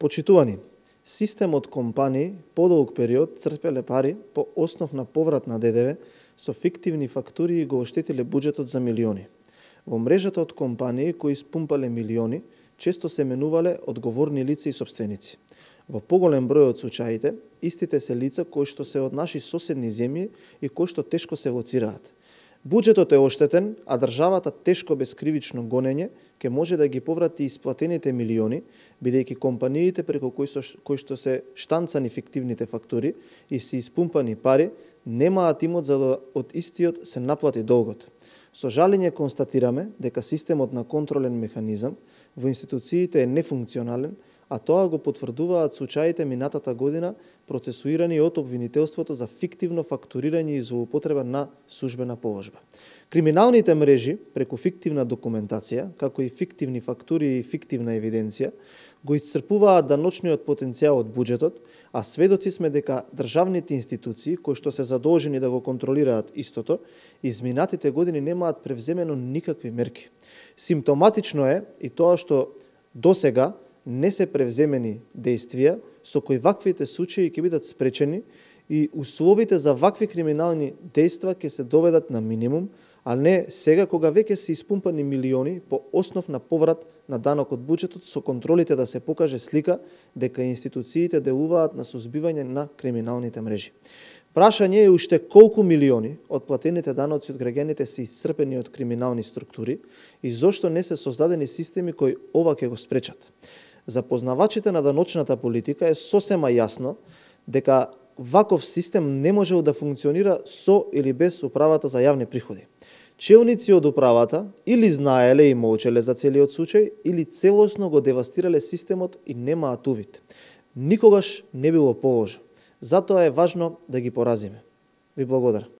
Почитувани, системот компании подолг период црпеле пари по основ на поврат на ДДВ со фиктивни фактури и го оштетиле буџетот за милиони. Во мрежата од компании кои испумпале милиони, често се менувале одговорни лица и сопственици. Во поголем број од случаите, истите се лица кои што се од наши соседни земји и кои што тешко се лоцираат. Буџетот е оштетен, а државата тешко без кривично гонење ќе може да ги поврати исплатените милиони, бидејќи компаниите преку кои што се штанцани фиктивните фактури и се испумпани пари, немаат имот за да од истиот се наплати долгот. Со жалење констатираме дека системот на контролен механизам во институциите е нефункционален, а тоа го потврдуваат случаите минатата година процесуирани од обвинителството за фиктивно фактурирање и злоупотреба на службена положба. Криминалните мрежи, преку фиктивна документација, како и фиктивни фактури и фиктивна евиденција, го исцрпуваат даночниот потенцијал од буџетот, а сведоци сме дека државните институции, кои што се задолжени да го контролираат истото, изминатите години немаат превземено никакви мерки. Симптоматично е и тоа што досега не се превземени действија со кои ваквите случаи ќе бидат спречени и условите за вакви криминални дејства ќе се доведат на минимум, а не сега кога веќе се испумпани милиони по основ на поврат на данок од буџетот со контролите да се покаже слика дека институциите делуваат на сузбивање на криминалните мрежи. Прашање е уште колку милиони од платените даноци од граѓаните се исцрпени од криминални структури и зошто не се создадени системи кои ова ќе го спречат. За познавачите на даночната политика е сосема јасно дека ваков систем не можел да функционира со или без управата за јавни приходи. Челници од управата или знаеле и молчеле за целиот случај, или целосно го девастирале системот и немаат увид. Никогаш не било положено. Затоа е важно да ги поразиме. Ви благодарам.